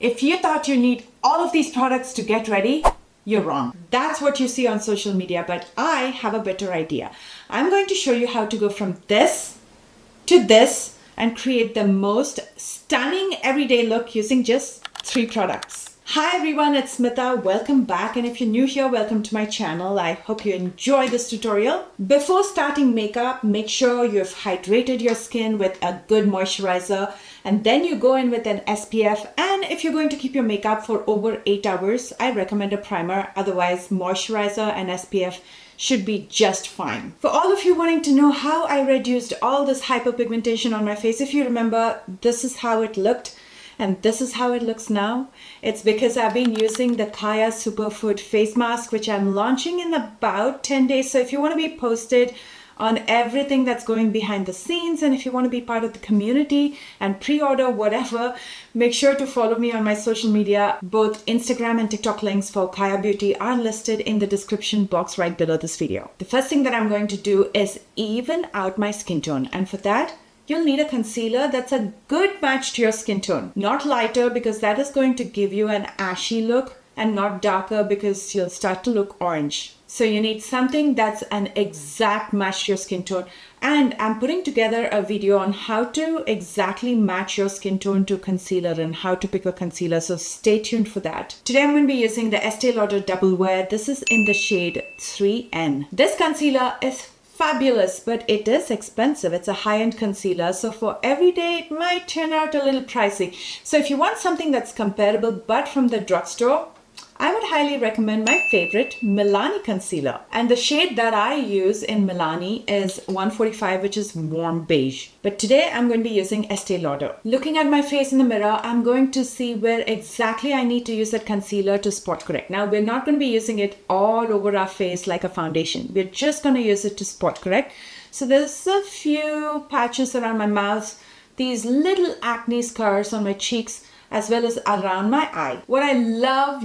If you thought you need all of these products to get ready, you're wrong. That's what you see on social media, but I have a better idea. I'm going to show you how to go from this to this and create the most stunning everyday look using just 3 products. Hi everyone, it's Smitha. Welcome back, and if you're new here, welcome to my channel. I hope you enjoy this tutorial. Before starting makeup, make sure you've hydrated your skin with a good moisturizer, and then you go in with an SPF. And if you're going to keep your makeup for over 8 hours, I recommend a primer. Otherwise, moisturizer and SPF should be just fine. For all of you wanting to know how I reduced all this hyperpigmentation on my face, if you remember, this is how it looked. And this is how it looks now. It's because I've been using the KＡYA Superfood face mask, which I'm launching in about 10 days. So if you want to be posted on everything that's going behind the scenes, and if you want to be part of the community and pre-order whatever, make sure to follow me on my social media. Both Instagram and TikTok links for KΑYA Beauty are listed in the description box right below this video. The first thing that I'm going to do is even out my skin tone. And for that, you'll need a concealer that's a good match to your skin tone. Not lighter, because that is going to give you an ashy look, and not darker because you'll start to look orange. So you need something that's an exact match to your skin tone. And I'm putting together a video on how to exactly match your skin tone to concealer and how to pick a concealer. So stay tuned for that. Today I'm going to be using the Estee Lauder Double Wear. This is in the shade 3N. This concealer is fabulous, but it is expensive. It's a high-end concealer, so for everyday it might turn out a little pricey. So if you want something that's comparable but from the drugstore, I would highly recommend my favorite Milani concealer. And the shade that I use in Milani is 145, which is warm beige. But today I'm going to be using Estee Lauder. Looking at my face in the mirror, I'm going to see where exactly I need to use that concealer to spot correct. Now, we're not going to be using it all over our face like a foundation. We're just going to use it to spot correct. So there's a few patches around my mouth, these little acne scars on my cheeks, as well as around my eye. What I love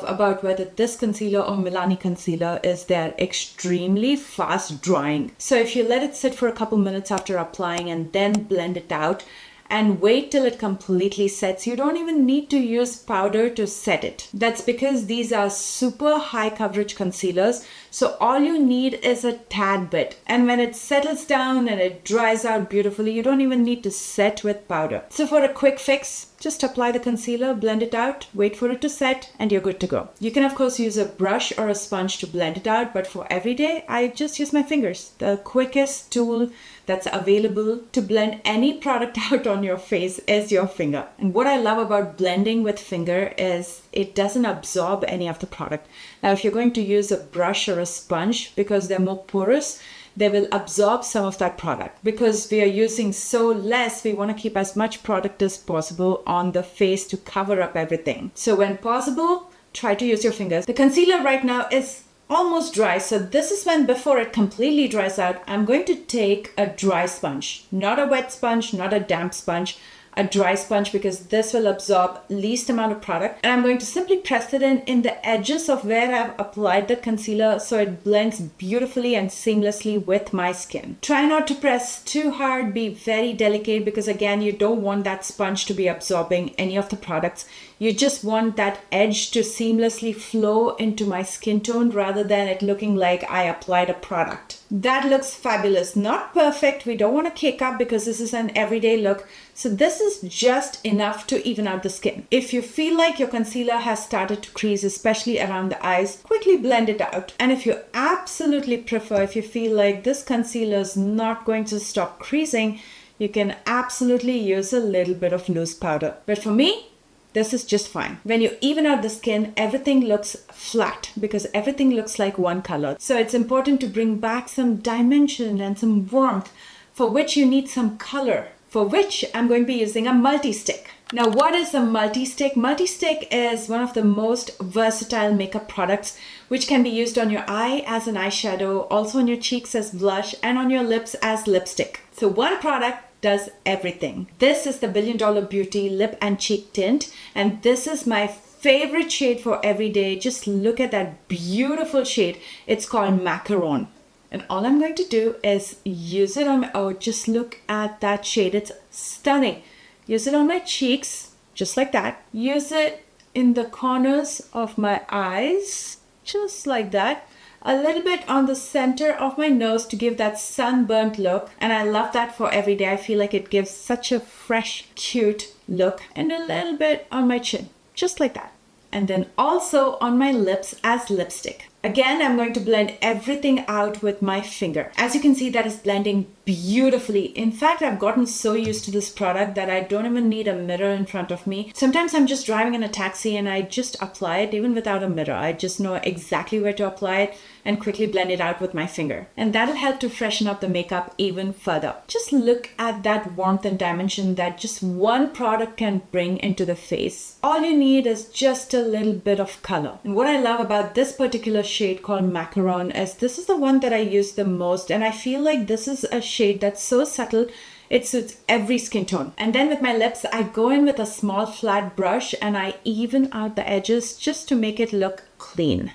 about whether this concealer or Milani concealer is they're extremely fast drying. So if you let it sit for a couple minutes after applying and then blend it out and wait till it completely sets, you don't even need to use powder to set it. That's because these are super high coverage concealers. So all you need is a tad bit. And when it settles down and it dries out beautifully, you don't even need to set with powder. So for a quick fix, just apply the concealer, blend it out, wait for it to set, and you're good to go. You can of course use a brush or a sponge to blend it out, but for everyday, I just use my fingers. The quickest tool that's available to blend any product out on your face is your finger. And what I love about blending with finger is it doesn't absorb any of the product. Now, if you're going to use a brush or a sponge, because they're more porous, they will absorb some of that product. Because we are using so less, we want to keep as much product as possible on the face to cover up everything. So when possible, try to use your fingers. The concealer right now is almost dry, so this is when, before it completely dries out, I'm going to take a dry sponge. Not a wet sponge, not a damp sponge, a dry sponge, because this will absorb least amount of product. And I'm going to simply press it in the edges of where I've applied the concealer so it blends beautifully and seamlessly with my skin. Try not to press too hard, be very delicate, because again, you don't want that sponge to be absorbing any of the products. You just want that edge to seamlessly flow into my skin tone rather than it looking like I applied a product. That looks fabulous. Not perfect. We don't want to cake up because this is an everyday look. So this is just enough to even out the skin. If you feel like your concealer has started to crease, especially around the eyes, quickly blend it out. And if you absolutely prefer, if you feel like this concealer is not going to stop creasing, you can absolutely use a little bit of loose powder. But for me, this is just fine. When you even out the skin, everything looks flat because everything looks like one color. So it's important to bring back some dimension and some warmth, for which you need some color, for which I'm going to be using a multi-stick. Now, what is a multi-stick? Multi-stick is one of the most versatile makeup products which can be used on your eye as an eyeshadow, also on your cheeks as blush, and on your lips as lipstick. So one product does everything. This is the $1 Billion Beauty Lip and Cheek Tint, and this is my favorite shade for everyday. Just look at that beautiful shade. It's called Macaron. And all I'm going to do is use it on my, oh, just look at that shade. It's stunning. Use it on my cheeks just like that. Use it in the corners of my eyes, just like that. A little bit on the center of my nose to give that sunburnt look. And I love that for every day. I feel like it gives such a fresh, cute look. And a little bit on my chin, just like that. And then also on my lips as lipstick. Again, I'm going to blend everything out with my finger. As you can see, that is blending beautifully. In fact, I've gotten so used to this product that I don't even need a mirror in front of me. Sometimes I'm just driving in a taxi and I just apply it even without a mirror. I just know exactly where to apply it and quickly blend it out with my finger. And that'll help to freshen up the makeup even further. Just look at that warmth and dimension that just one product can bring into the face. All you need is just a little bit of color. And what I love about this particular shade called Macaron is this is the one that I use the most, and I feel like this is a shade that's so subtle it suits every skin tone. And then with my lips, I go in with a small flat brush and I even out the edges just to make it look clean.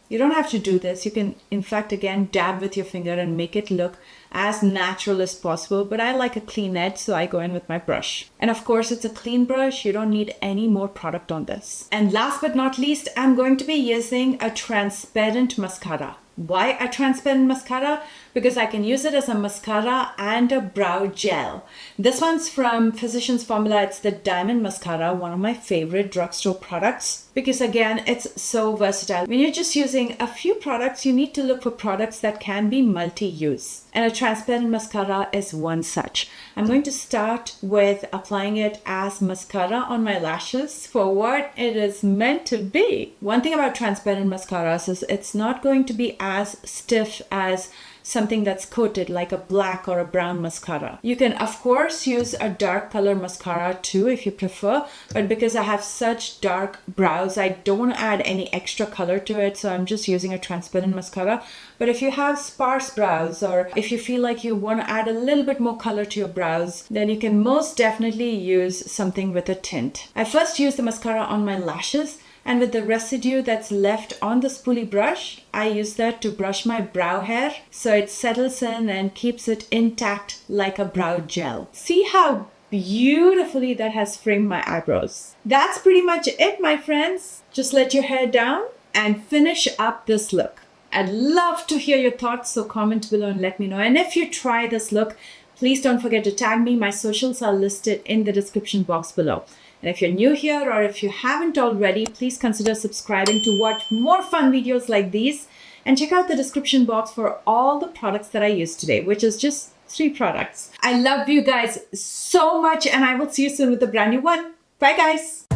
You don't have to do this. You can, in fact, again, dab with your finger and make it look as natural as possible. But I like a clean edge, so I go in with my brush. And of course, it's a clean brush. You don't need any more product on this. And last but not least, I'm going to be using a transparent mascara. Why a transparent mascara? Because I can use it as a mascara and a brow gel. This one's from Physicians Formula. It's the Diamond Mascara, one of my favorite drugstore products. Because again, it's so versatile. When you're just using a few products, you need to look for products that can be multi-use. And a transparent mascara is one such. I'm going to start with applying it as mascara on my lashes for what it is meant to be. One thing about transparent mascaras is it's not going to be as stiff as something that's coated like a black or a brown mascara. You can of course use a dark color mascara too if you prefer, but because I have such dark brows, I don't want to add any extra color to it, so I'm just using a transparent mascara. But if you have sparse brows, or if you feel like you want to add a little bit more color to your brows, then you can most definitely use something with a tint. I first use the mascara on my lashes, and with the residue that's left on the spoolie brush, I use that to brush my brow hair so it settles in and keeps it intact like a brow gel. See how beautifully that has framed my eyebrows. That's pretty much it, my friends. Just let your hair down and finish up this look. I'd love to hear your thoughts, so comment below and let me know. And if you try this look, please don't forget to tag me. My socials are listed in the description box below. And if you're new here or if you haven't already, please consider subscribing to watch more fun videos like these. And check out the description box for all the products that I used today, which is just 3 products. I love you guys so much, and I will see you soon with a brand new one. Bye guys.